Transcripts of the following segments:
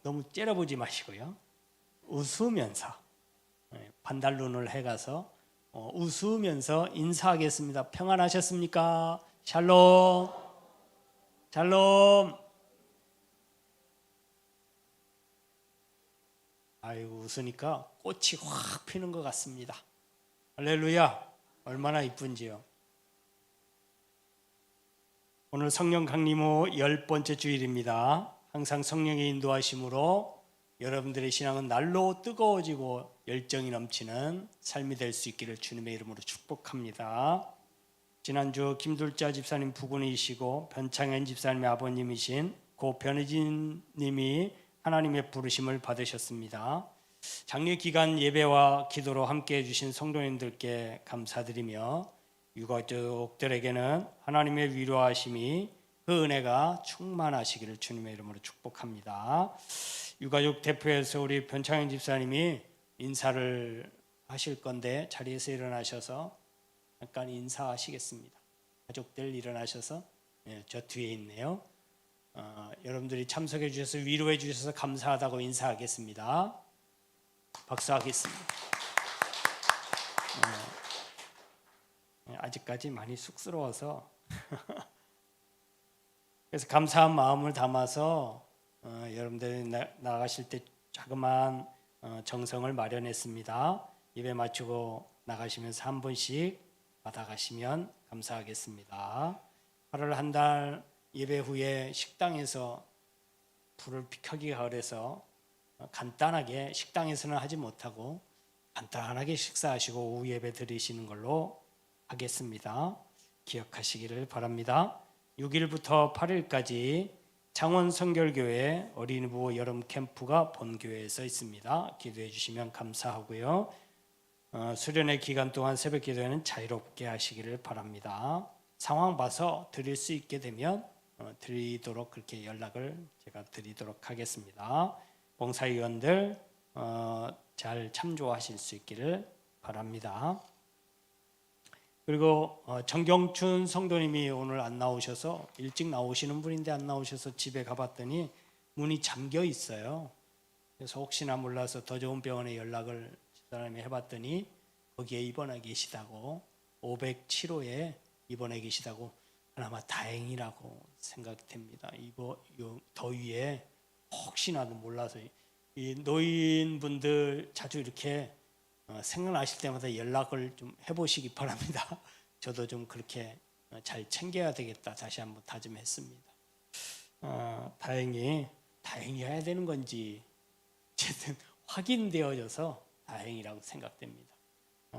너무 째려보지 마시고요. 웃으면서 반달눈을 해가서 웃으면서 인사하겠습니다. 평안하셨습니까? 샬롬, 샬롬. 아이고, 웃으니까 꽃이 확 피는 것 같습니다. 할렐루야. 얼마나 이쁜지요. 오늘 성령 강림후 10번째 주일입니다. 항상 성령의 인도하심으로 여러분들의 신앙은 날로 뜨거워지고 열정이 넘치는 삶이 될 수 있기를 주님의 이름으로 축복합니다. 지난주 김둘자 집사님 부군이시고 변창현 집사님의 아버님이신 고 변혜진 님이 하나님의 부르심을 받으셨습니다. 장례 기간 예배와 기도로 함께해 주신 성도님들께 감사드리며 유가족들에게는 하나님의 위로하심이 그 은혜가 충만하시기를 주님의 이름으로 축복합니다. 유가족 대표에서 우리 변창현 집사님이 인사를 하실 건데 자리에서 일어나셔서 잠깐 인사하시겠습니다. 가족들 일어나셔서 저 뒤에 있네요. 여러분들이 참석해 주셔서 위로해 주셔서 감사하다고 인사하겠습니다. 박수하겠습니다. 아직까지 많이 쑥스러워서 그래서 감사한 마음을 담아서 여러분들이 나가실 때 자그마한 정성을 마련했습니다. 예배 마치고 나가시면서 한 분씩 받아가시면 감사하겠습니다. 8월 한 달 예배 후에 식당에서 불을 켜기가 어려서 간단하게 식당에서는 하지 못하고 간단하게 식사하시고 오후 예배 드리시는 걸로 하겠습니다. 기억하시기를 바랍니다. 6일부터 8일까지 창원 성결교회 어린이부 여름 캠프가 본교회에서 있습니다. 기도해 주시면 감사하고요. 수련회 기간 동안 새벽 기도회는 자유롭게 하시기를 바랍니다. 상황 봐서 드릴 수 있게 되면 드리도록 그렇게 연락을 제가 드리도록 하겠습니다. 봉사위원들 잘 참조하실 수 있기를 바랍니다. 그리고 정경춘 성도님이 오늘 안 나오셔서 일찍 나오시는 분인데 안 나오셔서 집에 가봤더니 문이 잠겨 있어요. 그래서 혹시나 몰라서 더 좋은 병원에 연락을 집사람이 해봤더니 거기에 입원해 계시다고 507호에 입원해 계시다고 그나마 다행이라고 생각이 됩니다. 이거 더위에 혹시나도 몰라서 이 노인분들 자주 이렇게 생각나실 때마다 연락을 좀 해보시기 바랍니다. 저도 좀 그렇게 잘 챙겨야 되겠다 다시 한번 다짐했습니다. 다행히 해야 되는 건지 어쨌든 확인되어져서 다행이라고 생각됩니다.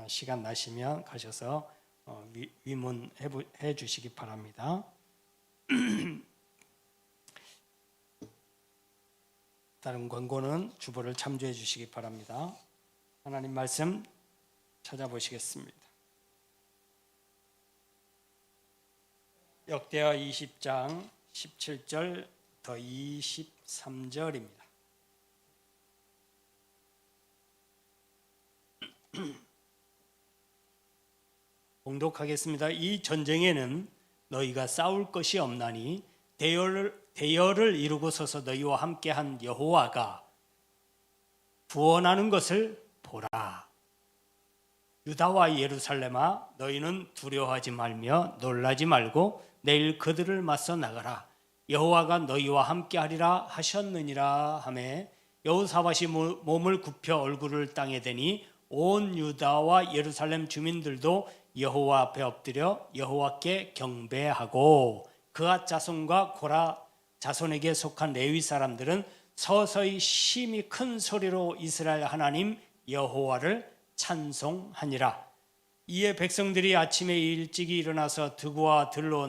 시간 나시면 가셔서 위문해 주시기 바랍니다. 다른 광고는 주보를 참조해 주시기 바랍니다. 하나님 말씀 찾아보시겠습니다. 역대하 20장 17절 더 23절입니다. 봉독하겠습니다. 이 전쟁에는 너희가 싸울 것이 없나니 대열을 이루고 서서 너희와 함께한 여호와가 구원하는 것을 보라. 유다와 예루살렘아 너희는 두려워하지 말며 놀라지 말고 내일 그들을 맞서 나가라. 여호와가 너희와 함께하리라 하셨느니라 하매 여호사밧이 몸을 굽혀 얼굴을 땅에 대니 온 유다와 예루살렘 주민들도 여호와 앞에 엎드려 여호와께 경배하고 그앗 자손과 고라 자손에게 속한 레위 사람들은 서서히 심히 큰 소리로 이스라엘 하나님 여호와를 찬송하니라. 이에 백성들이 아침에 일찍이 일어나서 드구와 들로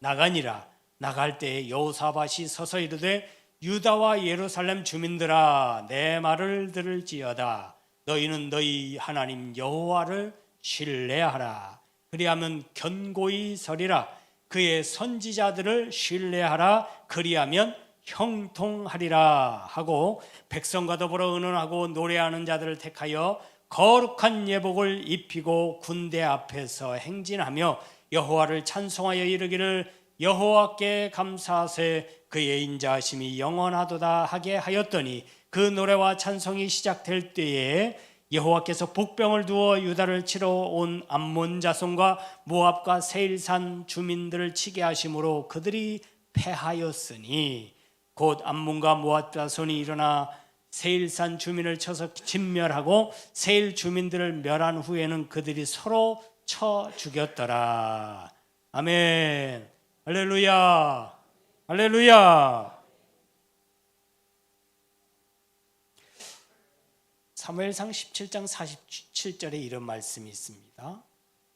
나가니라. 나갈 때에 여호사밧이 서서 이르되 유다와 예루살렘 주민들아 내 말을 들을지어다. 너희는 너희 하나님 여호와를 신뢰하라. 그리하면 견고히 서리라. 그의 선지자들을 신뢰하라. 그리하면 형통하리라 하고 백성과 더불어 의논하고 노래하는 자들을 택하여 거룩한 예복을 입히고 군대 앞에서 행진하며 여호와를 찬송하여 이르기를 여호와께 감사하세 그의 인자하심이 영원하도다 하게 하였더니 그 노래와 찬송이 시작될 때에 여호와께서 복병을 두어 유다를 치러 온 암몬 자손과 모압과 세일산 주민들을 치게 하심으로 그들이 패하였으니 곧 암몬과 모압 자손이 일어나 세일산 주민을 쳐서 진멸하고 세일 주민들을 멸한 후에는 그들이 서로 쳐 죽였더라. 아멘. 할렐루야. 할렐루야. 사무엘상 17장 47절에 이런 말씀이 있습니다.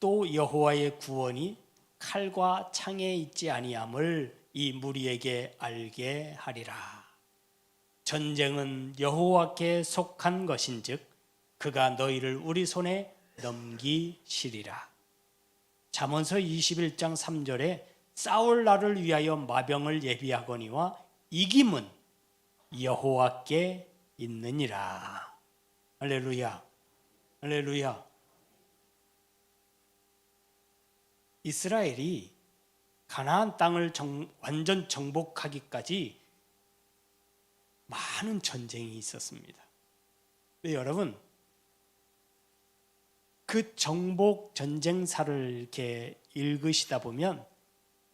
또 여호와의 구원이 칼과 창에 있지 아니함을 이 무리에게 알게 하리라. 전쟁은 여호와께 속한 것인즉 그가 너희를 우리 손에 넘기시리라. 잠언서 21장 3절에 싸울 날을 위하여 마병을 예비하거니와 이김은 여호와께 있느니라. 할렐루야. 할렐루야. 이스라엘이 가나안 땅을 완전 정복하기까지 많은 전쟁이 있었습니다. 근데 여러분, 그 정복 전쟁사를 이렇게 읽으시다 보면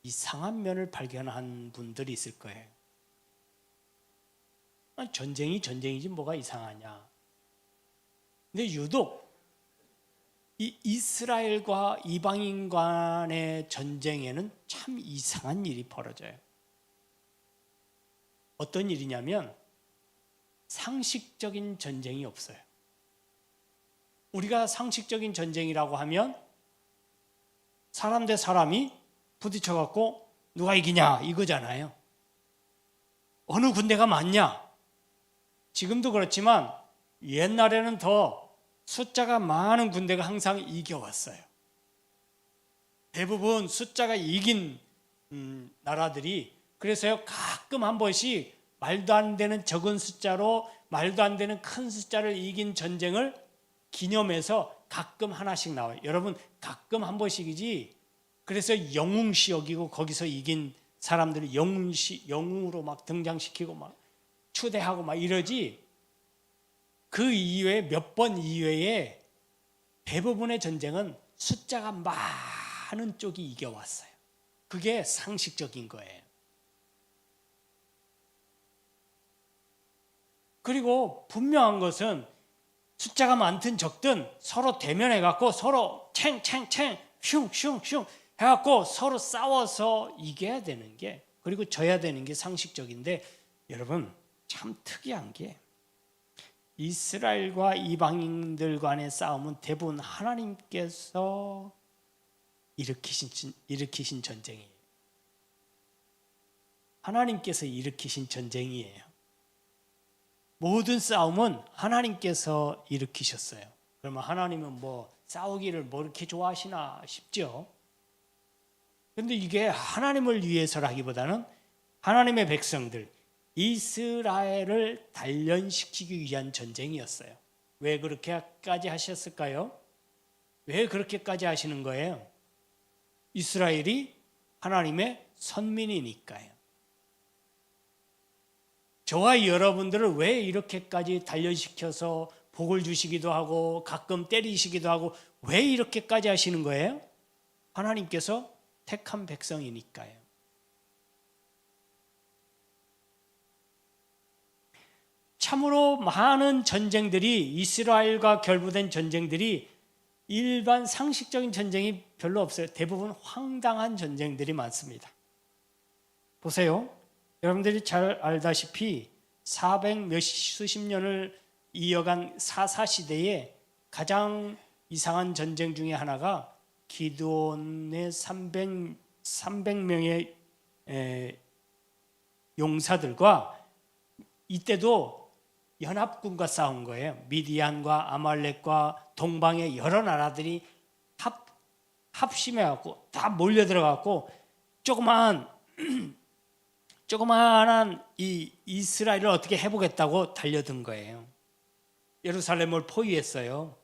이상한 면을 발견한 분들이 있을 거예요. 전쟁이 전쟁이지 뭐가 이상하냐. 근데 유독 이 이스라엘과 이방인 간의 전쟁에는 참 이상한 일이 벌어져요. 어떤 일이냐면 상식적인 전쟁이 없어요. 우리가 상식적인 전쟁이라고 하면 사람 대 사람이 부딪혀갖고 누가 이기냐 이거잖아요. 어느 군대가 많냐. 지금도 그렇지만 옛날에는 더 숫자가 많은 군대가 항상 이겨왔어요. 대부분 숫자가 이긴 나라들이 그래서요 가끔 한 번씩 말도 안 되는 적은 숫자로 말도 안 되는 큰 숫자를 이긴 전쟁을 기념해서 가끔 하나씩 나와요. 여러분 가끔 한 번씩이지. 그래서 영웅시 여기고 거기서 이긴 사람들을 영웅으로 막 등장시키고 막 추대하고 막 이러지. 그 이외에 몇 번 이외에 대부분의 전쟁은 숫자가 많은 쪽이 이겨왔어요. 그게 상식적인 거예요. 그리고 분명한 것은 숫자가 많든 적든 서로 대면해갖고 서로 챙챙챙 슝슝슝 해갖고 서로 싸워서 이겨야 되는 게, 그리고 져야 되는 게 상식적인데, 여러분 참 특이한 게 이스라엘과 이방인들 간의 싸움은 대부분 하나님께서 일으키신 전쟁이에요. 하나님께서 일으키신 전쟁이에요. 모든 싸움은 하나님께서 일으키셨어요. 그러면 하나님은 뭐 싸우기를 뭐 이렇게 좋아하시나 싶죠. 그런데 이게 하나님을 위해서라기보다는 하나님의 백성들 이스라엘을 단련시키기 위한 전쟁이었어요. 왜 그렇게까지 하셨을까요? 왜 그렇게까지 하시는 거예요? 이스라엘이 하나님의 선민이니까요. 저와 여러분들을 왜 이렇게까지 단련시켜서 복을 주시기도 하고 가끔 때리시기도 하고 왜 이렇게까지 하시는 거예요? 하나님께서 택한 백성이니까요. 참으로 많은 전쟁들이, 이스라엘과 결부된 전쟁들이 일반 상식적인 전쟁이 별로 없어요. 대부분 황당한 전쟁들이 많습니다. 보세요. 여러분들이 잘 알다시피 400 수십 년을 이어간 사사시대에 가장 이상한 전쟁 중에 하나가 기드온의 300명의 용사들과 이때도 연합군과 싸운 거예요. 미디안과 아말렉과 동방의 여러 나라들이 합심해갖고 다 몰려들어갖고 조그마한 이 이스라엘을 어떻게 해보겠다고 달려든 거예요. 예루살렘을 포위했어요.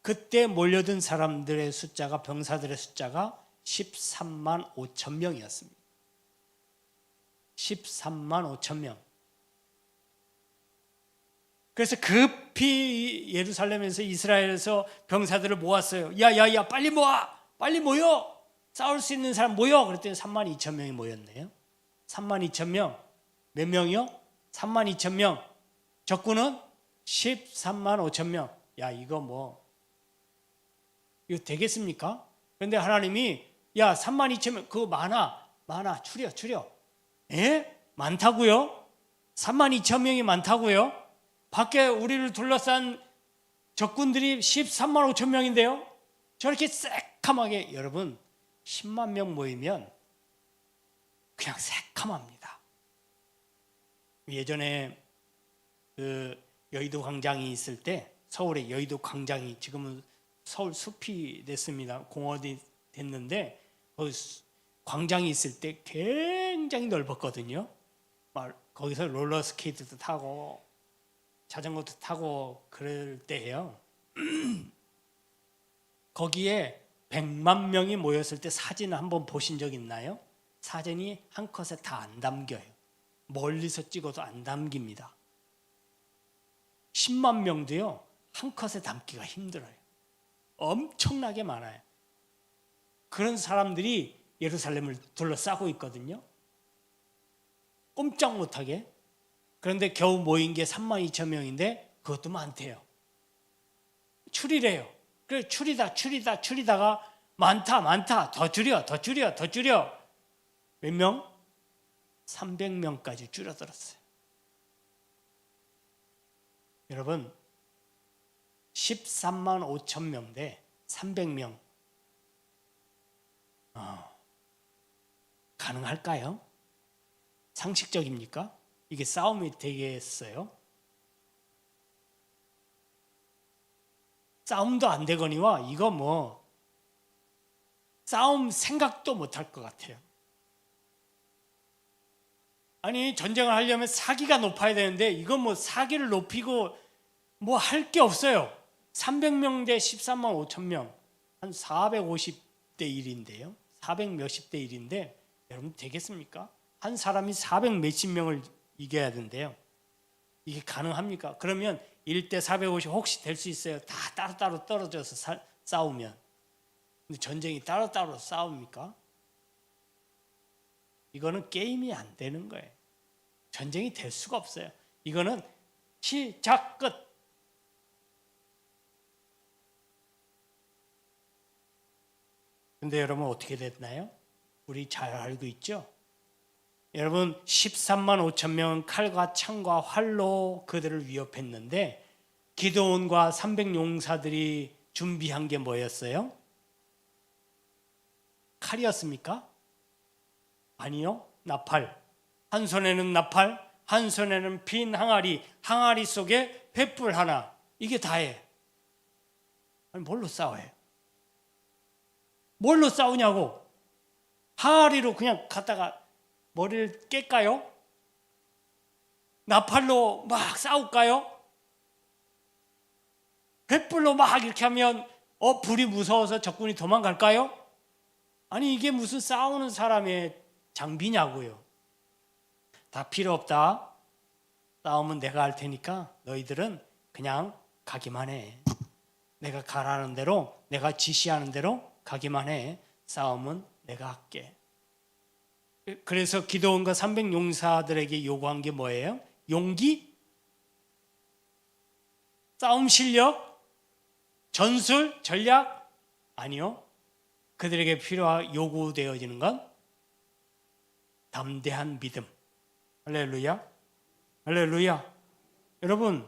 그때 몰려든 사람들의 숫자가, 병사들의 숫자가 13만 5천 명이었습니다. 13만 5천 명. 그래서 급히 예루살렘에서 이스라엘에서 병사들을 모았어요. 야야야 빨리 모아, 빨리 모여, 싸울 수 있는 사람 모여. 그랬더니 3만 2천 명이 모였네요. 3만 2천 명. 몇 명이요? 3만 2천 명. 적군은 13만 5천 명. 야 이거 되겠습니까? 그런데 하나님이 야 3만 2천 명 그거 많아 줄여. 에? 많다고요? 3만 2천 명이 많다고요? 밖에 우리를 둘러싼 적군들이 13만 5천 명인데요. 저렇게 새카맣게, 여러분 10만 명 모이면 그냥 새카맣니다. 예전에 그 여의도 광장이 있을 때, 서울의 여의도 광장이 지금은 서울 숲이 됐습니다. 공원이 됐는데 광장이 있을 때 굉장히 넓었거든요. 거기서 롤러스케이트도 타고 자전거도 타고 그럴 때예요. 거기에 100만 명이 모였을 때 사진 한번 보신 적 있나요? 사진이 한 컷에 다 안 담겨요. 멀리서 찍어도 안 담깁니다. 10만 명도요 한 컷에 담기가 힘들어요. 엄청나게 많아요. 그런 사람들이 예루살렘을 둘러싸고 있거든요. 꼼짝 못하게. 그런데 겨우 모인 게 3만 2천 명인데 그것도 많대요. 추리래요. 그래 추리다가 많다 더 줄여. 몇 명? 300명까지 줄어들었어요. 여러분 13만 5천 명 대 300명 가능할까요? 상식적입니까? 이게 싸움이 되겠어요? 싸움도 안 되거니와 이거 싸움 생각도 못할 것 같아요. 아니 전쟁을 하려면 사기가 높아야 되는데 이건 사기를 높이고 할 게 없어요. 300명 대 13만 5천 명, 한 450대 1인데요. 400 몇십 대 1인데 여러분 되겠습니까? 한 사람이 400 몇십 명을 이겨야 된대요. 이게 가능합니까? 그러면 1대 450 혹시 될 수 있어요? 다 따로따로 떨어져서 싸우면. 근데 전쟁이 따로따로 싸웁니까? 이거는 게임이 안 되는 거예요. 전쟁이 될 수가 없어요. 이거는 시작 끝. 근데 여러분 어떻게 됐나요? 우리 잘 알고 있죠? 여러분 13만 5천 명은 칼과 창과 활로 그들을 위협했는데 기드온과 300 용사들이 준비한 게 뭐였어요? 칼이었습니까? 아니요. 나팔. 한 손에는 나팔, 한 손에는 빈 항아리, 항아리 속에 횃불 하나. 이게 다예요. 아니 뭘로 싸워요? 뭘로 싸우냐고. 항아리로 그냥 갖다가 머리를 깰까요? 나팔로 막 싸울까요? 횃불로 막 이렇게 하면 불이 무서워서 적군이 도망갈까요? 아니 이게 무슨 싸우는 사람의 장비냐고요. 다 필요 없다. 싸움은 내가 할 테니까 너희들은 그냥 가기만 해. 내가 가라는 대로, 내가 지시하는 대로 가기만 해. 싸움은 내가 할게. 그래서 기드온과 300 용사들에게 요구한 게 뭐예요? 용기? 싸움 실력? 전술? 전략? 아니요. 그들에게 요구되어지는 건 담대한 믿음. 할렐루야. 할렐루야. 여러분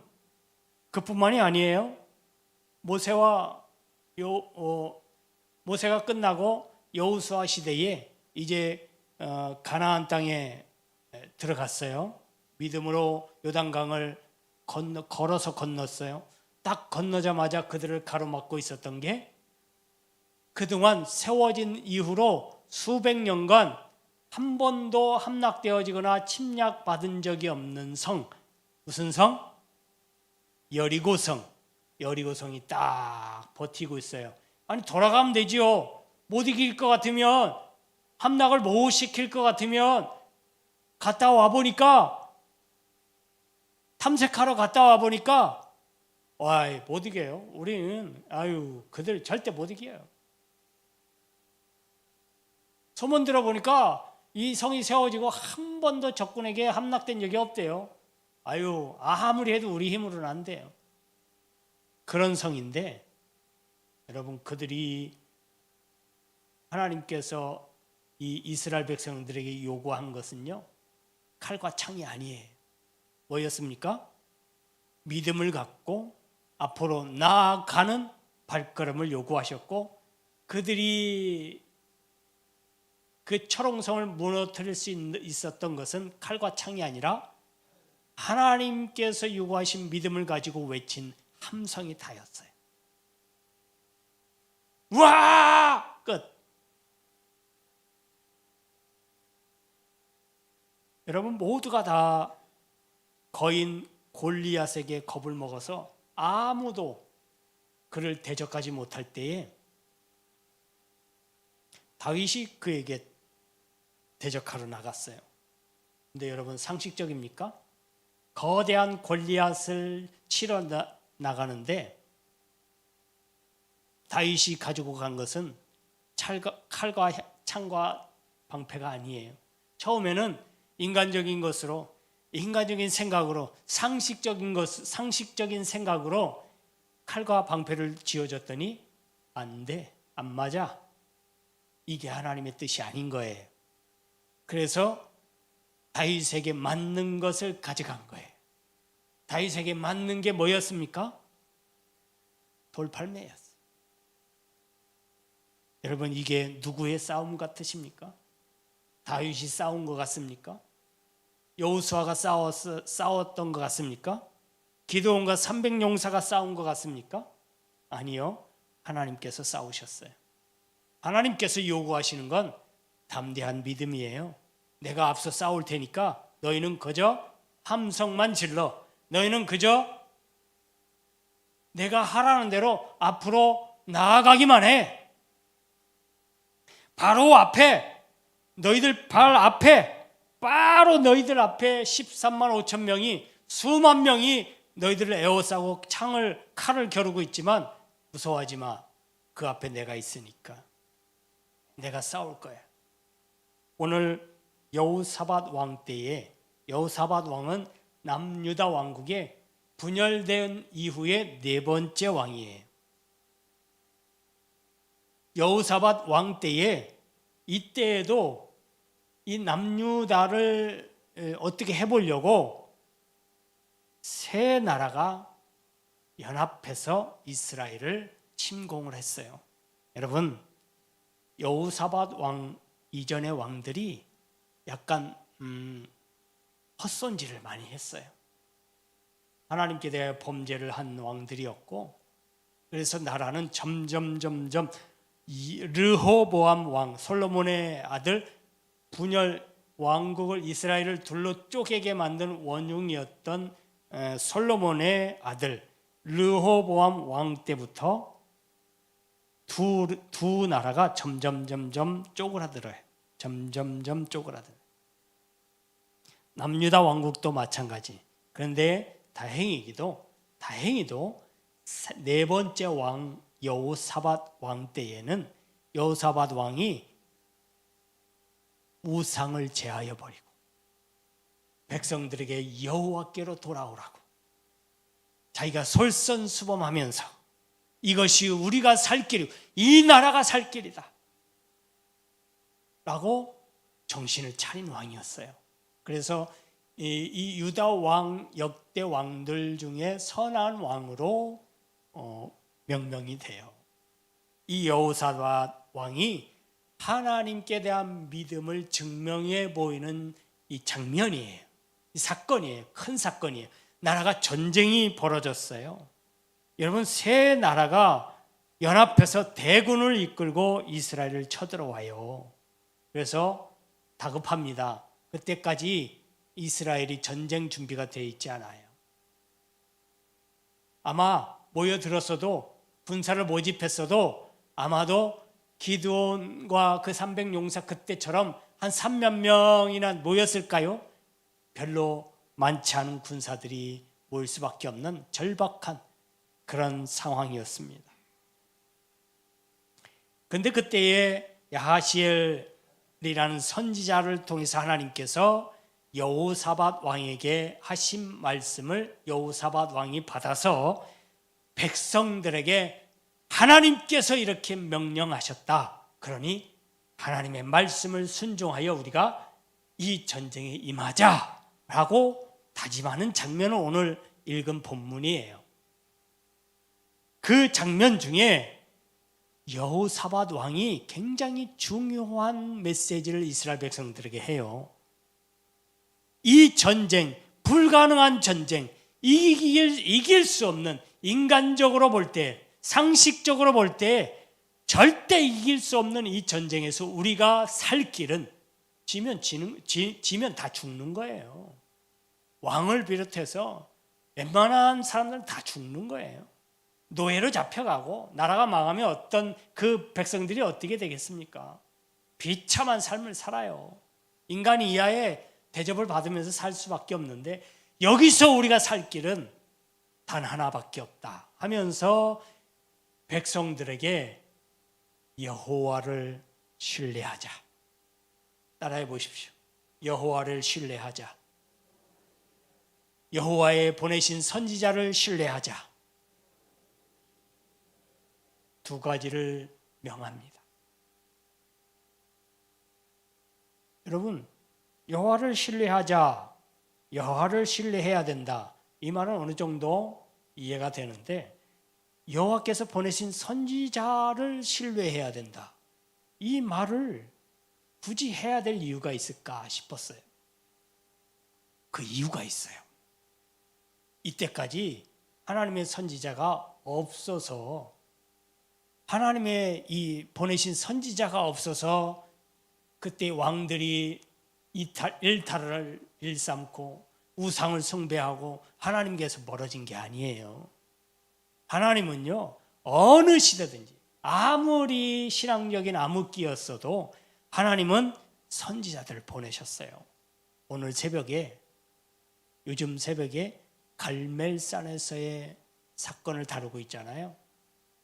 그뿐만이 아니에요. 모세가 끝나고 여호수아 시대에 이제 가나안 땅에 들어갔어요. 믿음으로 요단강을 걸어서 건넜어요. 딱 건너자마자 그들을 가로막고 있었던 게 그동안 세워진 이후로 수백 년간 한 번도 함락되어지거나 침략받은 적이 없는 성. 무슨 성? 여리고성. 여리고성이 딱 버티고 있어요. 아니 돌아가면 되지요. 못 이길 것 같으면, 함락을 못 시킬 것 같으면 갔다 와 보니까, 탐색하러 갔다 와 보니까 와이 못 이겨요. 우리는 그들 절대 못 이겨요. 소문 들어보니까 이 성이 세워지고 한 번도 적군에게 함락된 적이 없대요. 아무리 해도 우리 힘으로는 안 돼요. 그런 성인데, 여러분, 그들이 하나님께서 이 이스라엘 백성들에게 요구한 것은요, 칼과 창이 아니에요. 뭐였습니까? 믿음을 갖고 앞으로 나아가는 발걸음을 요구하셨고, 그들이 그 초롱성을 무너뜨릴 수 있었던 것은 칼과 창이 아니라 하나님께서 요구하신 믿음을 가지고 외친 함성이 다였어요. 와! 끝. 여러분, 모두가 다 거인 골리앗에게 겁을 먹어서 아무도 그를 대적하지 못할 때에 다윗이 그에게 대적하러 나갔어요. 근데 여러분, 상식적입니까? 거대한 골리앗을 치러 나가는데 다윗이 가지고 간 것은 칼과 창과 방패가 아니에요. 처음에는 인간적인 생각으로, 상식적인 생각으로 칼과 방패를 쥐어줬더니 안 돼, 안 맞아. 이게 하나님의 뜻이 아닌 거예요. 그래서 다윗에게 맞는 것을 가져간 거예요. 다윗에게 맞는 게 뭐였습니까? 돌팔매였어요. 여러분, 이게 누구의 싸움 같으십니까? 다윗이 싸운 것 같습니까? 여호수아가 싸웠던 것 같습니까? 기드온과 300용사가 싸운 것 같습니까? 아니요, 하나님께서 싸우셨어요. 하나님께서 요구하시는 건 담대한 믿음이에요. 내가 앞서 싸울 테니까 너희는 그저 함성만 질러. 너희는 그저 내가 하라는 대로 앞으로 나아가기만 해. 바로 앞에, 너희들 발 앞에, 바로 너희들 앞에 13만 5천 명이, 수만 명이 너희들을 에워싸고 칼을 겨루고 있지만 무서워하지 마. 그 앞에 내가 있으니까 내가 싸울 거야. 오늘 여호사밧 왕 때에, 여호사밧 왕은 남유다 왕국의 분열된 이후의 네 번째 왕이에요. 여호사밧 왕 때에, 이때에도 이 남유다를 어떻게 해보려고 세 나라가 연합해서 이스라엘을 침공을 했어요. 여러분, 여호사밧 왕 이전의 왕들이 약간 헛손질을 많이 했어요. 하나님께 대해 범죄를 한 왕들이었고, 그래서 나라는 점점 르호보암 왕, 솔로몬의 아들, 분열 왕국을, 이스라엘을 둘로 쪼개게 만든 원흉이었던 솔로몬의 아들 르호보암 왕 때부터 두 나라가 점점 쪼그라들어요. 점점 쪼그라들어요. 남유다 왕국도 마찬가지. 그런데 다행히도 네 번째 왕 여호사밧 왕 때에는 여호사밧 왕이 우상을 제하여 버리고 백성들에게 여호와께로 돌아오라고, 자기가 솔선수범하면서 이것이 우리가 살 길이고 이 나라가 살 길이다 라고 정신을 차린 왕이었어요. 그래서 이 유다 왕, 역대 왕들 중에 선한 왕으로 명명이 돼요. 이 여호사밧 왕이 하나님께 대한 믿음을 증명해 보이는 이 장면이에요. 이 사건이에요. 큰 사건이에요. 나라가 전쟁이 벌어졌어요. 여러분, 세 나라가 연합해서 대군을 이끌고 이스라엘을 쳐들어와요. 그래서 다급합니다. 그때까지 이스라엘이 전쟁 준비가 되어 있지 않아요. 아마 모여들었어도, 군사를 모집했어도 아마도 기드온과 그 300용사 그때처럼 한 3만 명이나 모였을까요? 별로 많지 않은 군사들이 모일 수밖에 없는 절박한 그런 상황이었습니다. 그런데 그때에 야하시엘이라는 선지자를 통해서 하나님께서 여호사밧 왕에게 하신 말씀을 여호사밧 왕이 받아서 백성들에게 하나님께서 이렇게 명령하셨다. 그러니 하나님의 말씀을 순종하여 우리가 이 전쟁에 임하자라고 다짐하는 장면을 오늘 읽은 본문이에요. 그 장면 중에 여호사밧 왕이 굉장히 중요한 메시지를 이스라엘 백성들에게 해요. 이 전쟁, 불가능한 전쟁, 이길 수 없는, 인간적으로 볼 때, 상식적으로 볼 때 절대 이길 수 없는 이 전쟁에서 우리가 살 길은 지면 다 죽는 거예요. 왕을 비롯해서 웬만한 사람들은 다 죽는 거예요. 노예로 잡혀가고 나라가 망하면 어떤 그 백성들이 어떻게 되겠습니까? 비참한 삶을 살아요. 인간 이하의 대접을 받으면서 살 수밖에 없는데 여기서 우리가 살 길은 단 하나밖에 없다 하면서 백성들에게 여호와를 신뢰하자. 따라해 보십시오. 여호와를 신뢰하자. 여호와의 보내신 선지자를 신뢰하자. 두 가지를 명합니다. 여러분, 여호와를 신뢰하자, 여호와를 신뢰해야 된다. 이 말은 어느 정도 이해가 되는데 여호와께서 보내신 선지자를 신뢰해야 된다. 이 말을 굳이 해야 될 이유가 있을까 싶었어요. 그 이유가 있어요. 이때까지 하나님의 선지자가 없어서 하나님의 이 보내신 선지자가 없어서 그때 왕들이 일탈을 일삼고 우상을 숭배하고 하나님께서 멀어진 게 아니에요. 하나님은요, 어느 시대든지 아무리 신앙적인 암흑기였어도 하나님은 선지자들을 보내셨어요. 오늘 새벽에, 요즘 새벽에 갈멜산에서의 사건을 다루고 있잖아요.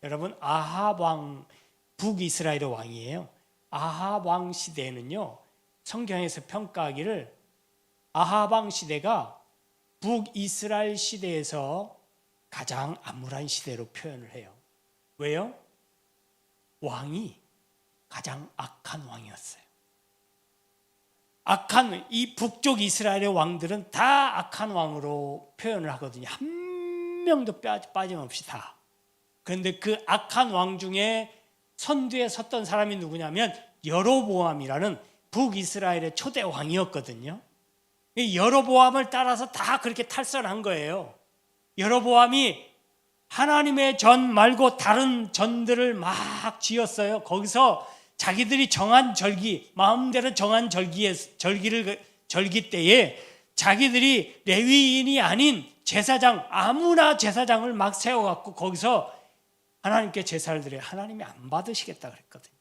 여러분, 아합 왕, 북이스라엘의 왕이에요. 아합 왕 시대에는요, 성경에서 평가하기를 아합 왕 시대가 북이스라엘 시대에서 가장 암울한 시대로 표현을 해요. 왜요? 왕이 가장 악한 왕이었어요. 악한, 이 북쪽 이스라엘의 왕들은 다 악한 왕으로 표현을 하거든요. 한 명도 빠짐없이 다. 그런데 그 악한 왕 중에 선두에 섰던 사람이 누구냐면 여로보암이라는 북이스라엘의 초대 왕이었거든요. 이 여로보암을 따라서 다 그렇게 탈선한 거예요. 여로보암이 하나님의 전 말고 다른 전들을 막 지었어요. 거기서 자기들이 정한 절기, 마음대로 정한 절기 때에 자기들이 레위인이 아닌 제사장, 아무나 제사장을 막 세워갖고 거기서 하나님께 제사를 드려야 하나님이 안 받으시겠다 그랬거든요.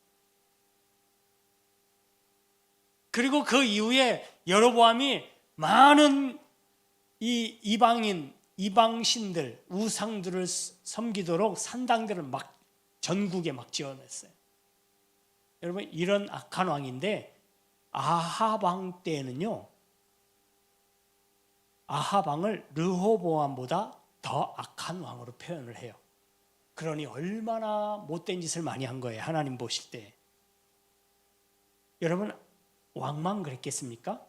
그리고 그 이후에 여로보암이 많은 이 이방신들, 우상들을 섬기도록 산당들을 막 전국에 막 지어냈어요. 여러분, 이런 악한 왕인데 아합 왕 때에는요, 아합 왕을 르호보암보다 더 악한 왕으로 표현을 해요. 그러니 얼마나 못된 짓을 많이 한 거예요, 하나님 보실 때. 여러분, 왕만 그랬겠습니까?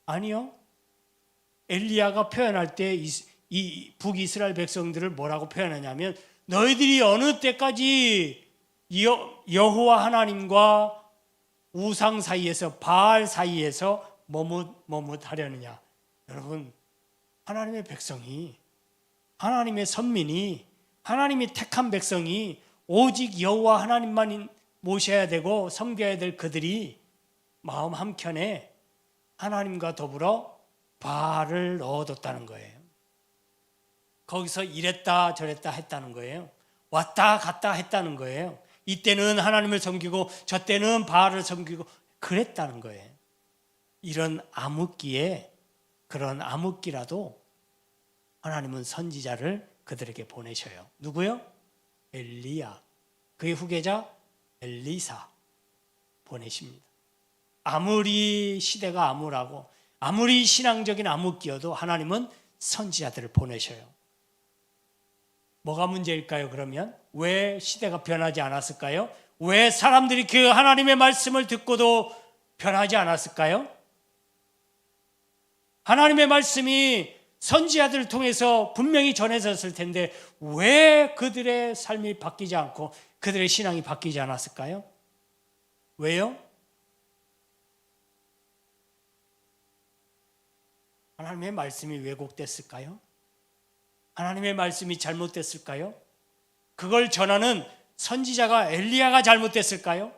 아니요. 엘리야가 표현할 때 이 북이스라엘 백성들을 뭐라고 표현하냐면 너희들이 어느 때까지 여호와 하나님과 우상 사이에서, 바알 사이에서 머뭇하려느냐. 여러분, 하나님의 백성이, 하나님의 선민이, 하나님이 택한 백성이 오직 여호와 하나님만 모셔야 되고 섬겨야 될 그들이 마음 한켠에 하나님과 더불어 바알을 넣어뒀다는 거예요. 거기서 이랬다 저랬다 했다는 거예요. 왔다 갔다 했다는 거예요. 이때는 하나님을 섬기고 저 때는 바알을 섬기고 그랬다는 거예요. 이런 암흑기에, 그런 암흑기라도 하나님은 선지자를 그들에게 보내셔요. 누구요? 엘리야. 그의 후계자 엘리사 보내십니다. 아무리 시대가 암울하고 아무리 신앙적인 암흑기여도 하나님은 선지자들을 보내셔요. 뭐가 문제일까요? 그러면 왜 시대가 변하지 않았을까요? 왜 사람들이 그 하나님의 말씀을 듣고도 변하지 않았을까요? 하나님의 말씀이 선지자들을 통해서 분명히 전해졌을 텐데 왜 그들의 삶이 바뀌지 않고 그들의 신앙이 바뀌지 않았을까요? 왜요? 하나님의 말씀이 왜곡됐을까요? 하나님의 말씀이 잘못됐을까요? 그걸 전하는 선지자가 엘리야가 잘못됐을까요?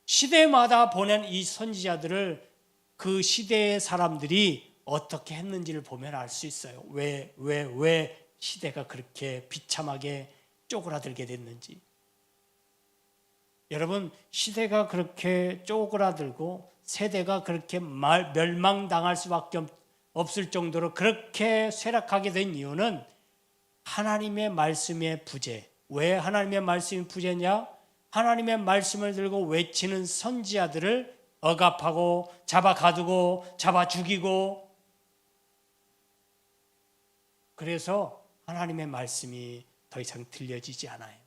시대마다 보낸 이 선지자들을 그 시대의 사람들이 어떻게 했는지를 보면 알 수 있어요. 왜 시대가 그렇게 비참하게 쪼그라들게 됐는지. 여러분, 시대가 그렇게 쪼그라들고 세대가 그렇게 멸망당할 수밖에 없을 정도로 그렇게 쇠락하게 된 이유는 하나님의 말씀의 부재. 왜 하나님의 말씀이 부재냐? 하나님의 말씀을 들고 외치는 선지자들을 억압하고 잡아 가두고 잡아 죽이고, 그래서 하나님의 말씀이 더 이상 들려지지 않아요.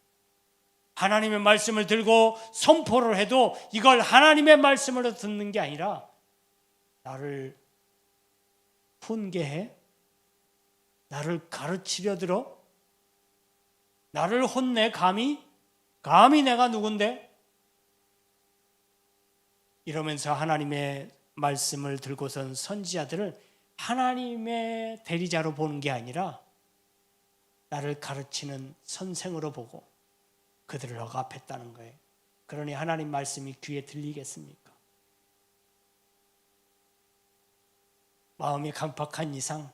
하나님의 말씀을 들고 선포를 해도 이걸 하나님의 말씀으로 듣는 게 아니라 나를 훈계해, 나를 가르치려 들어, 나를 혼내, 감히 내가 누군데? 이러면서 하나님의 말씀을 들고선 선지자들을 하나님의 대리자로 보는 게 아니라 나를 가르치는 선생으로 보고 그들을 억압했다는 거예요. 그러니 하나님 말씀이 귀에 들리겠습니까? 마음이 강팍한 이상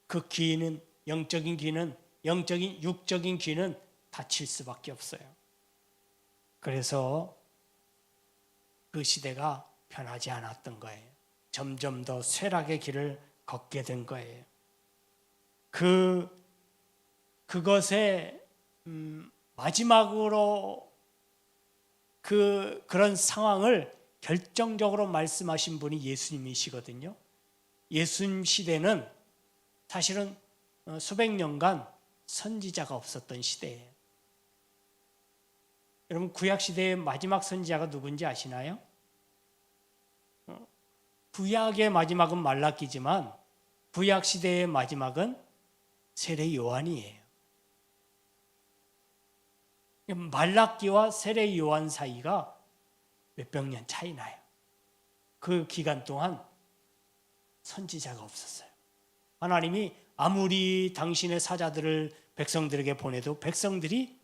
그 귀는, 영적인 귀는, 육적인 귀는 닫힐 수밖에 없어요. 그래서 그 시대가 변하지 않았던 거예요. 점점 더 쇠락의 길을 걷게 된 거예요. 그것의 마지막으로 그런 상황을 결정적으로 말씀하신 분이 예수님이시거든요. 예수님 시대는 사실은 수백 년간 선지자가 없었던 시대예요. 여러분, 구약 시대의 마지막 선지자가 누군지 아시나요? 구약의 마지막은 말라기지만 구약 시대의 마지막은 세례 요한이에요. 말라기와 세례 요한 사이가 몇백 년 차이 나요. 그 기간 동안 선지자가 없었어요. 하나님이 아무리 당신의 사자들을 백성들에게 보내도 백성들이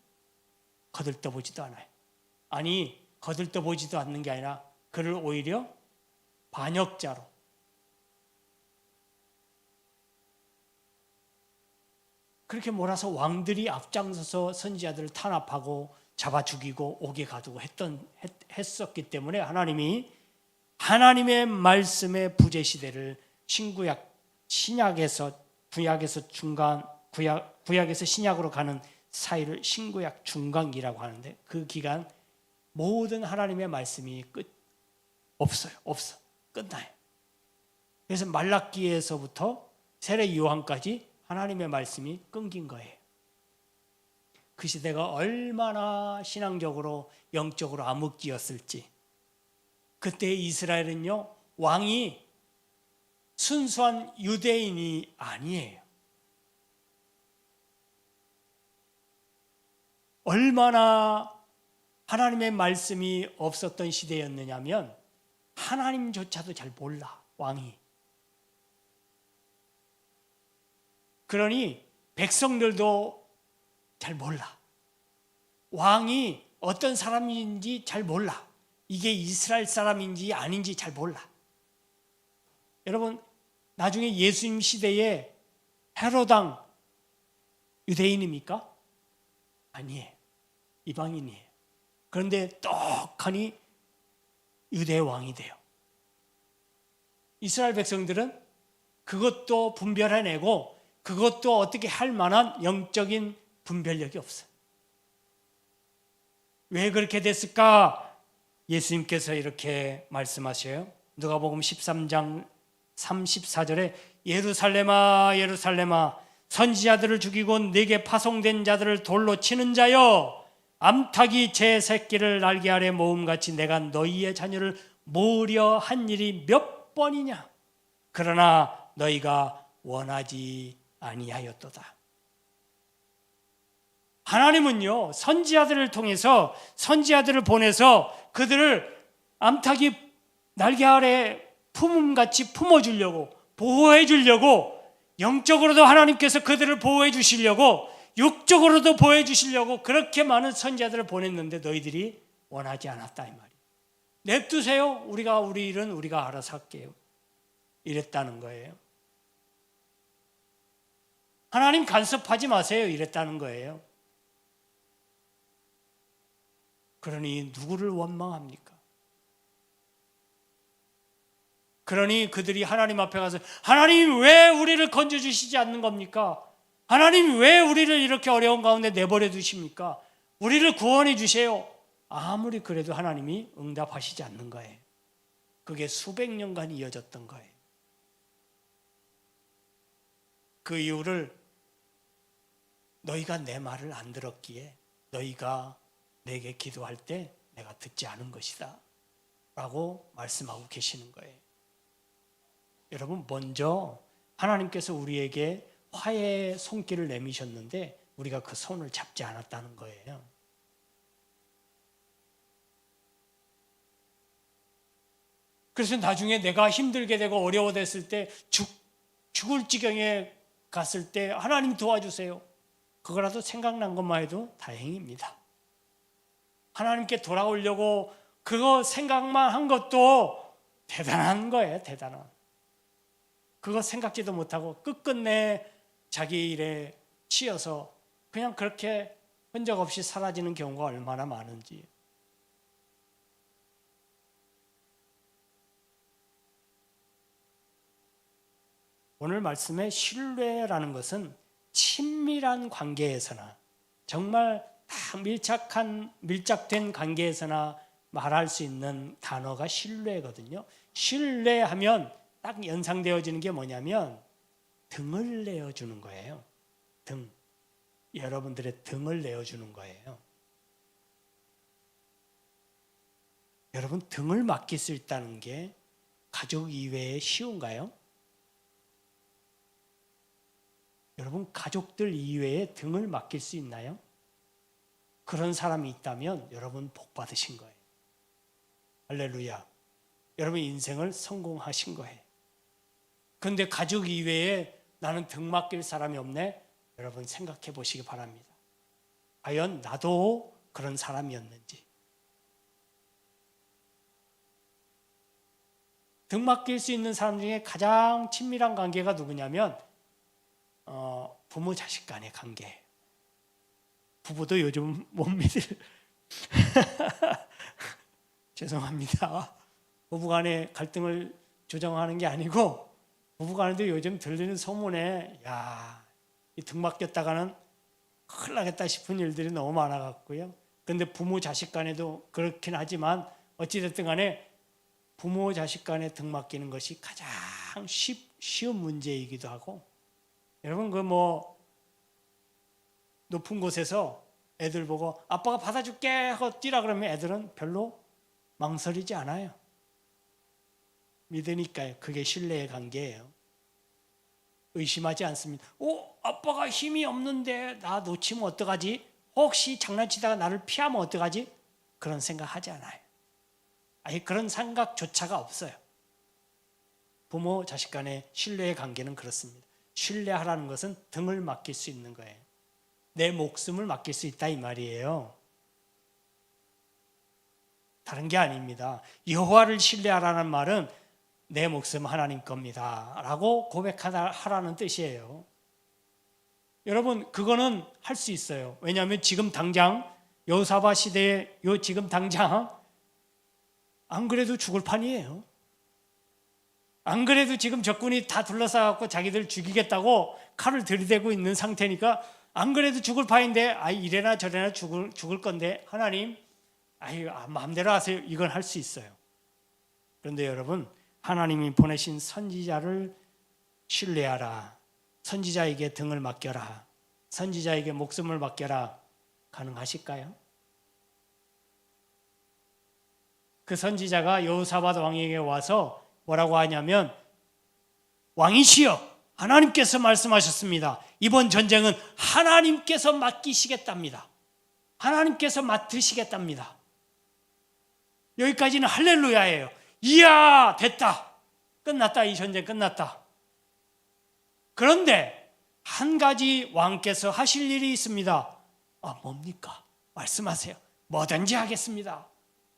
거들떠보지도 않아요. 아니, 거들떠보지도 않는 게 아니라 그를 오히려 반역자로, 그렇게 몰아서 왕들이 앞장서서 선지자들을 탄압하고 잡아 죽이고 옥에 가두고 했었기 때문에 하나님이 하나님의 말씀의 부재 시대를 신약에서 구약에서 신약으로 가는 사이를 신구약 중간기라고 하는데, 그 기간 모든 하나님의 말씀이 없어. 끝나요. 그래서 말라기에서부터 세례 요한까지 하나님의 말씀이 끊긴 거예요. 그 시대가 얼마나 신앙적으로 영적으로 암흑기였을지. 그때 이스라엘은요, 왕이 순수한 유대인이 아니에요. 얼마나 하나님의 말씀이 없었던 시대였느냐면 하나님조차도 잘 몰라, 왕이. 그러니 백성들도 잘 몰라. 왕이 어떤 사람인지 잘 몰라. 이게 이스라엘 사람인지 아닌지 잘 몰라. 여러분, 나중에 예수님 시대에 헤롯 왕 유대인입니까? 아니에요. 이방인이에요. 그런데 떡하니 유대 왕이 돼요. 이스라엘 백성들은 그것도 분별해내고 그것도 어떻게 할 만한 영적인 분별력이 없어요. 왜 그렇게 됐을까? 예수님께서 이렇게 말씀하셔요. 누가복음 13장 34절에 예루살렘아 예루살렘아 선지자들을 죽이고 내게 파송된 자들을 돌로 치는 자여 암탉이 제 새끼를 날개 아래 모음같이 내가 너희의 자녀를 모으려 한 일이 몇 번이냐. 그러나 너희가 원하지 아니하였도다. 하나님은요 선지자들을 통해서 선지자들을 보내서 그들을 암탉이 날개 아래 품음같이 품어주려고 보호해 주려고 영적으로도 하나님께서 그들을 보호해 주시려고 육적으로도 보호해 주시려고 그렇게 많은 선지자들을 보냈는데 너희들이 원하지 않았다 이 말이에요. 냅두세요. 우리 일은 우리가 알아서 할게요. 이랬다는 거예요. 하나님 간섭하지 마세요. 이랬다는 거예요. 그러니 누구를 원망합니까? 그러니 그들이 하나님 앞에 가서 하나님 왜 우리를 건져주시지 않는 겁니까? 하나님 왜 우리를 이렇게 어려운 가운데 내버려 두십니까? 우리를 구원해 주세요. 아무리 그래도 하나님이 응답하시지 않는 거예요. 그게 수백 년간 이어졌던 거예요. 그 이유를 너희가 내 말을 안 들었기에 너희가 내게 기도할 때 내가 듣지 않은 것이다 라고 말씀하고 계시는 거예요. 여러분 먼저 하나님께서 우리에게 화해의 손길을 내미셨는데 우리가 그 손을 잡지 않았다는 거예요. 그래서 나중에 내가 힘들게 되고 어려워졌을 때 죽을 지경에 갔을 때 하나님 도와주세요. 그거라도 생각난 것만 해도 다행입니다. 하나님께 돌아오려고 그거 생각만 한 것도 대단한 거예요. 대단한. 그거 생각지도 못하고 끝끝내 자기 일에 치여서 그냥 그렇게 흔적 없이 사라지는 경우가 얼마나 많은지. 오늘 말씀의 신뢰라는 것은 친밀한 관계에서나 정말 다 밀착된 관계에서나 말할 수 있는 단어가 신뢰거든요. 신뢰하면 딱 연상되어지는 게 뭐냐면 등을 내어주는 거예요. 등. 여러분들의 등을 내어주는 거예요. 여러분 등을 맡길 수 있다는 게 가족 이외에 쉬운가요? 여러분 가족들 이외에 등을 맡길 수 있나요? 그런 사람이 있다면 여러분 복 받으신 거예요. 할렐루야. 여러분 인생을 성공하신 거예요. 그런데 가족 이외에 나는 등 맡길 사람이 없네? 여러분 생각해 보시기 바랍니다. 과연 나도 그런 사람이었는지. 등 맡길 수 있는 사람 중에 가장 친밀한 관계가 누구냐면 부모 자식 간의 관계. 부부도 요즘 못 믿을 죄송합니다. 부부간의 갈등을 조정하는 게 아니고 부부간에도 요즘 들리는 소문에 이 등 맡겼다가는 큰일 나겠다 싶은 일들이 너무 많아갖고요. 그런데 부모 자식 간에도 그렇긴 하지만 어찌됐든 간에 부모 자식 간에 등 맡기는 것이 가장 쉬운 문제이기도 하고 여러분 그 높은 곳에서 애들 보고 아빠가 받아줄게 하고 뛰라 그러면 애들은 별로 망설이지 않아요. 믿으니까요. 그게 신뢰의 관계예요. 의심하지 않습니다. 아빠가 힘이 없는데 나 놓치면 어떡하지? 혹시 장난치다가 나를 피하면 어떡하지? 그런 생각하지 않아요. 아예 그런 생각조차가 없어요. 부모 자식 간의 신뢰의 관계는 그렇습니다. 신뢰하라는 것은 등을 맡길 수 있는 거예요. 내 목숨을 맡길 수 있다 이 말이에요. 다른 게 아닙니다. 여호와를 신뢰하라는 말은 내 목숨 하나님 겁니다 라고 고백하라는 뜻이에요. 여러분 그거는 할 수 있어요. 왜냐하면 지금 당장 여호사밧 시대에 지금 당장 안 그래도 죽을 판이에요. 안 그래도 지금 적군이 다 둘러싸고 자기들 죽이겠다고 칼을 들이대고 있는 상태니까 안 그래도 죽을 판인데 이래나 저래나 죽을 건데 하나님 마음대로 하세요. 이건 할 수 있어요. 그런데 여러분 하나님이 보내신 선지자를 신뢰하라. 선지자에게 등을 맡겨라. 선지자에게 목숨을 맡겨라. 가능하실까요? 그 선지자가 여호사밧 왕에게 와서 뭐라고 하냐면 왕이시여 하나님께서 말씀하셨습니다. 이번 전쟁은 하나님께서 맡기시겠답니다. 하나님께서 맡으시겠답니다. 여기까지는 할렐루야예요. 이야 됐다. 끝났다. 이 전쟁 끝났다. 그런데 한 가지 왕께서 하실 일이 있습니다. 뭡니까? 말씀하세요. 뭐든지 하겠습니다.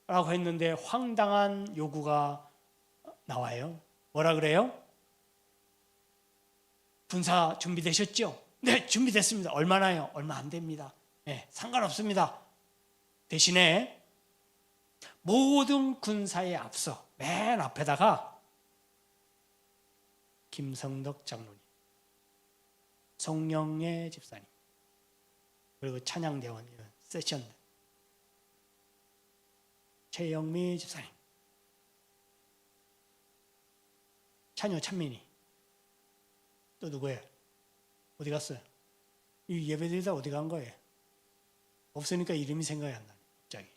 라고 했는데 황당한 요구가 나와요. 뭐라 그래요? 군사 준비되셨죠? 네, 준비됐습니다. 얼마나요? 얼마 안 됩니다. 네, 상관없습니다. 대신에 모든 군사에 앞서 맨 앞에다가 김성덕 장로님, 송영애 집사님, 그리고 찬양대원 세션 최영미 집사님, 찬요 찬민이 또 누구예요? 어디 갔어요? 이 예배드리다 어디 간 거예요? 없으니까 이름이 생각이 안 나네 갑자기.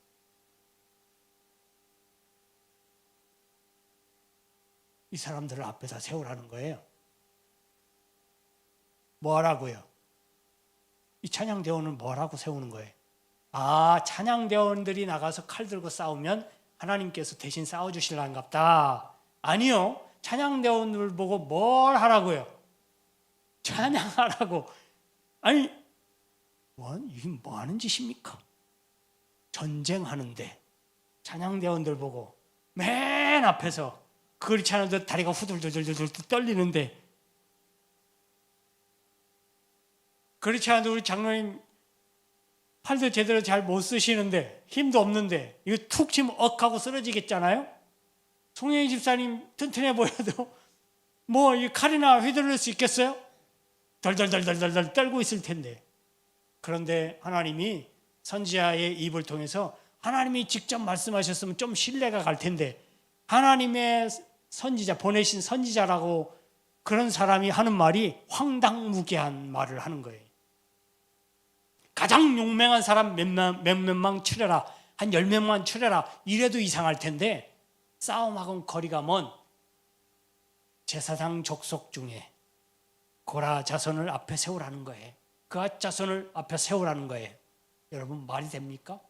이 사람들을 앞에다 세우라는 거예요. 뭐 하라고요? 이 찬양대원은 뭐라고 세우는 거예요? 찬양대원들이 나가서 칼 들고 싸우면 하나님께서 대신 싸워주실란갑다. 아니요. 찬양대원들 보고 뭘 하라고요? 찬양하라고. 아니 이게 뭐 하는 짓입니까? 전쟁하는데 찬양대원들 보고 맨 앞에서 그렇지 않아도 다리가 후들들들들 떨리는데, 그렇지 않아도 우리 장로님 팔도 제대로 잘 못 쓰시는데 힘도 없는데 이거 툭 치면 억하고 쓰러지겠잖아요. 송영희 집사님 튼튼해 보여도 뭐 이 칼이나 휘두를 수 있겠어요? 덜덜덜덜덜 떨고 있을 텐데. 그런데 하나님이 선지자의 입을 통해서 하나님이 직접 말씀하셨으면 좀 신뢰가 갈 텐데, 하나님의 선지자, 보내신 선지자라고 그런 사람이 하는 말이 황당무계한 말을 하는 거예요. 가장 용맹한 사람 몇몇만 추려라, 한 10명만 추려라, 이래도 이상할 텐데 싸움하고는 거리가 먼 제사장 족속 중에 고라 자손을 앞에 세우라는 거예요. 그앗 자손을 앞에 세우라는 거예요. 여러분 말이 됩니까?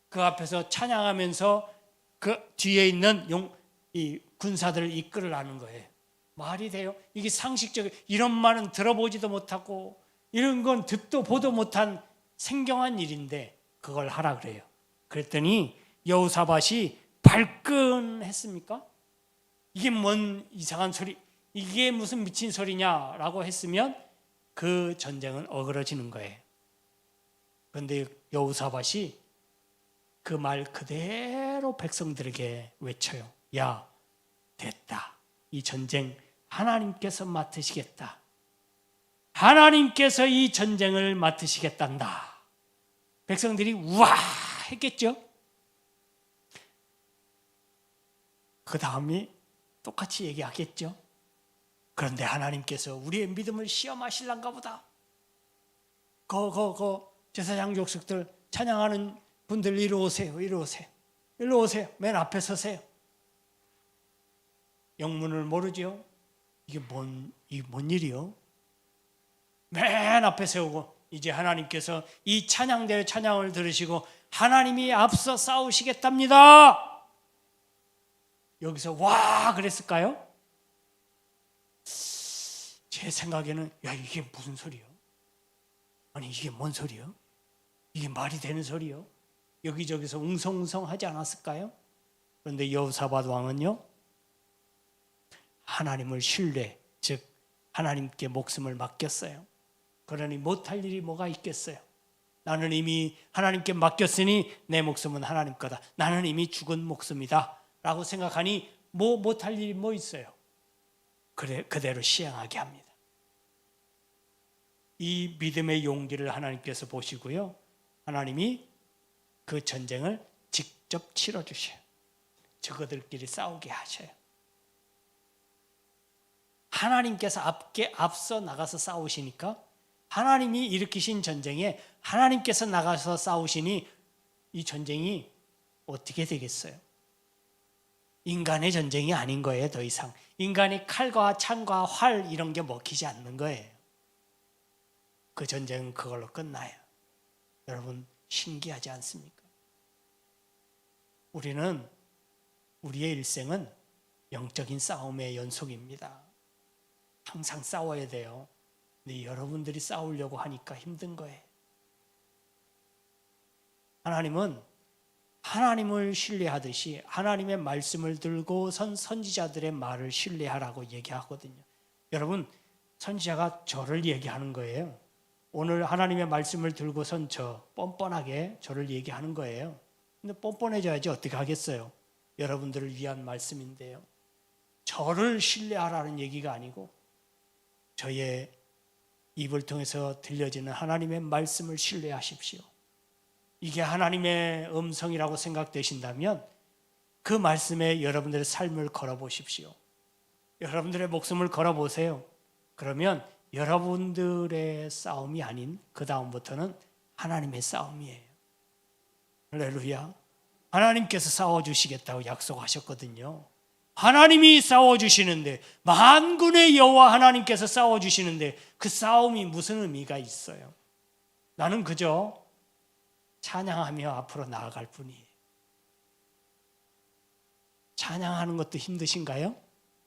그 앞에서 찬양하면서 그 뒤에 있는 이 군사들을 이끌으라는 거예요. 말이 돼요? 이게 상식적인, 이런 말은 들어보지도 못하고 이런 건 듣도 보도 못한 생경한 일인데 그걸 하라 그래요. 그랬더니 여호사밧이 발끈했습니까? 이게 뭔 이상한 소리, 이게 무슨 미친 소리냐라고 했으면 그 전쟁은 어그러지는 거예요. 그런데 여호사밧이 그 말 그대로 백성들에게 외쳐요. 야, 됐다. 이 전쟁 하나님께서 맡으시겠다. 하나님께서 이 전쟁을 맡으시겠단다. 백성들이 우와 했겠죠. 그 다음이 똑같이 얘기하겠죠. 그런데 하나님께서 우리의 믿음을 시험하실란가 보다. 제사장 족속들 찬양하는 분들 이리 오세요. 일로 오세요. 맨 앞에 서세요. 영문을 모르죠. 이게 뭔 일이요? 맨 앞에 세우고 이제 하나님께서 이 찬양대의 찬양을 들으시고 하나님이 앞서 싸우시겠답니다. 여기서 와 그랬을까요? 제 생각에는 이게 무슨 소리요? 아니 이게 뭔 소리요? 이게 말이 되는 소리요? 여기저기서 웅성웅성 하지 않았을까요? 그런데 여호사밧 왕은요, 하나님을 신뢰, 즉 하나님께 목숨을 맡겼어요. 그러니 못할 일이 뭐가 있겠어요? 나는 이미 하나님께 맡겼으니 내 목숨은 하나님 거다. 나는 이미 죽은 목숨이다 라고 생각하니 못할 일이 뭐 있어요? 그래, 그대로 시행하게 합니다. 이 믿음의 용기를 하나님께서 보시고요, 하나님이 그 전쟁을 직접 치러주셔요. 저그들끼리 싸우게 하셔요. 하나님께서 앞서 나가서 싸우시니까, 하나님이 일으키신 전쟁에 하나님께서 나가서 싸우시니 이 전쟁이 어떻게 되겠어요? 인간의 전쟁이 아닌 거예요. 더 이상 인간이 칼과 창과 활 이런 게 먹히지 않는 거예요. 그 전쟁은 그걸로 끝나요. 여러분, 신기하지 않습니까? 우리의 일생은 영적인 싸움의 연속입니다. 항상 싸워야 돼요. 근데 여러분들이 싸우려고 하니까 힘든 거예요. 하나님은 하나님을 신뢰하듯이 하나님의 말씀을 들고 선지자들의 말을 신뢰하라고 얘기하거든요. 여러분, 선지자가 저를 얘기하는 거예요. 오늘 하나님의 말씀을 들고선 뻔뻔하게 저를 얘기하는 거예요. 근데 뻔뻔해져야지 어떻게 하겠어요? 여러분들을 위한 말씀인데요. 저를 신뢰하라는 얘기가 아니고 저의 입을 통해서 들려지는 하나님의 말씀을 신뢰하십시오. 이게 하나님의 음성이라고 생각되신다면 그 말씀에 여러분들의 삶을 걸어보십시오. 여러분들의 목숨을 걸어보세요. 그러면 여러분들의 싸움이 아닌 그 다음부터는 하나님의 싸움이에요. 할렐루야. 하나님께서 싸워주시겠다고 약속하셨거든요. 하나님이 싸워주시는데, 만군의 여호와 하나님께서 싸워주시는데 그 싸움이 무슨 의미가 있어요? 나는 그저 찬양하며 앞으로 나아갈 뿐이에요. 찬양하는 것도 힘드신가요?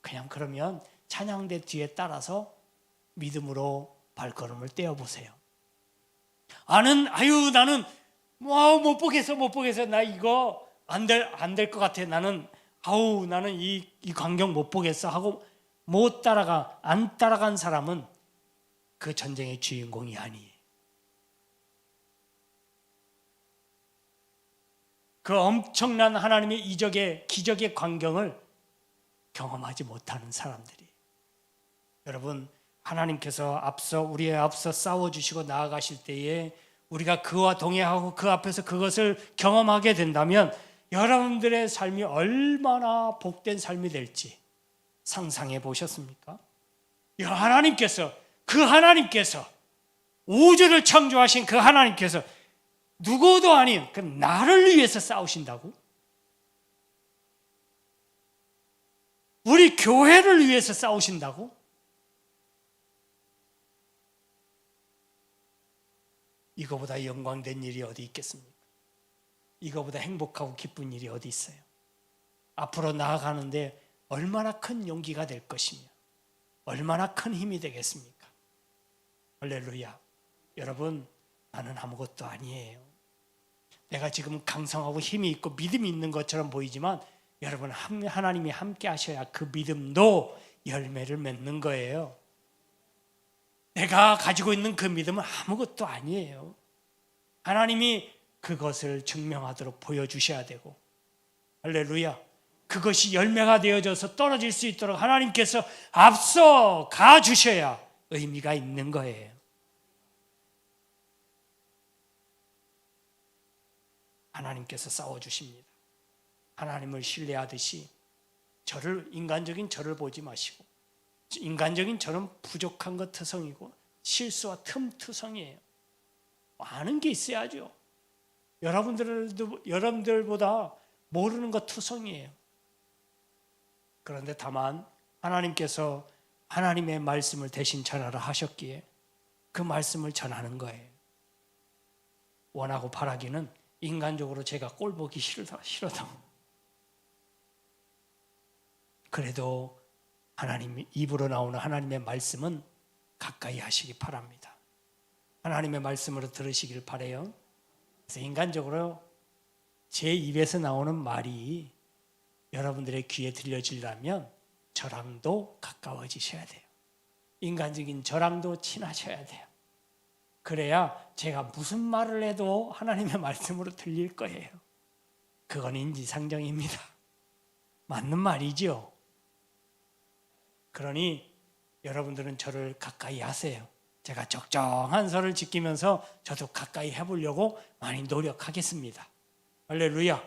그냥 그러면 찬양대 뒤에 따라서 믿음으로 발걸음을 떼어보세요. 나는 못 보겠어. 나 이거 안 될 것 같아. 나는 이 광경 못 보겠어 하고 안 따라간 사람은 그 전쟁의 주인공이 아니에요. 그 엄청난 하나님의 기적의 광경을 경험하지 못하는 사람들이. 여러분, 하나님께서 우리의 앞서 싸워주시고 나아가실 때에 우리가 그와 동행하고 그 앞에서 그것을 경험하게 된다면 여러분들의 삶이 얼마나 복된 삶이 될지 상상해 보셨습니까? 하나님께서 우주를 창조하신 그 하나님께서 누구도 아닌 그 나를 위해서 싸우신다고? 우리 교회를 위해서 싸우신다고? 이거보다 영광된 일이 어디 있겠습니까? 이거보다 행복하고 기쁜 일이 어디 있어요? 앞으로 나아가는데 얼마나 큰 용기가 될 것이며 얼마나 큰 힘이 되겠습니까? 할렐루야. 여러분, 나는 아무것도 아니에요. 내가 지금 강성하고 힘이 있고 믿음이 있는 것처럼 보이지만 여러분, 하나님이 함께 하셔야 그 믿음도 열매를 맺는 거예요. 내가 가지고 있는 그 믿음은 아무것도 아니에요. 하나님이 그것을 증명하도록 보여주셔야 되고, 할렐루야, 그것이 열매가 되어져서 떨어질 수 있도록 하나님께서 앞서 가주셔야 의미가 있는 거예요. 하나님께서 싸워주십니다. 하나님을 신뢰하듯이 인간적인 저를 보지 마시고, 인간적인 저는 부족한 것 투성이고 실수와 틈투성이에요. 아는 게 있어야죠. 여러분들보다 모르는 것 투성이에요. 그런데 다만 하나님께서 하나님의 말씀을 대신 전하라 하셨기에 그 말씀을 전하는 거예요. 원하고 바라기는 인간적으로 제가 꼴 보기 싫어도 그래도 하나님 입으로 나오는 하나님의 말씀은 가까이 하시기 바랍니다. 하나님의 말씀으로 들으시길 바라요. 그래서 인간적으로 제 입에서 나오는 말이 여러분들의 귀에 들려지려면 저랑도 가까워지셔야 돼요. 인간적인 저랑도 친하셔야 돼요. 그래야 제가 무슨 말을 해도 하나님의 말씀으로 들릴 거예요. 그건 인지상정입니다. 맞는 말이죠. 그러니 여러분들은 저를 가까이 하세요. 제가 적정한 선을 지키면서 저도 가까이 해보려고 많이 노력하겠습니다. 할렐루야.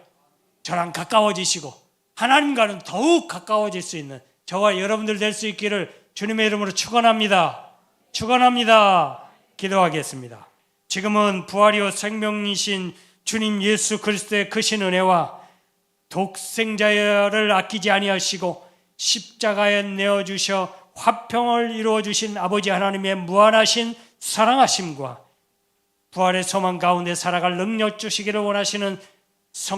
저랑 가까워지시고 하나님과는 더욱 가까워질 수 있는 저와 여러분들 될 수 있기를 주님의 이름으로 축원합니다. 축원합니다. 기도하겠습니다. 지금은 부활이요 생명이신 주님 예수 그리스도의 크신 은혜와 독생자를 아끼지 아니하시고 십자가에 내어주셔 화평을 이루어 주신 아버지 하나님의 무한하신 사랑하심과 부활의 소망 가운데 살아갈 능력 주시기를 원하시는 성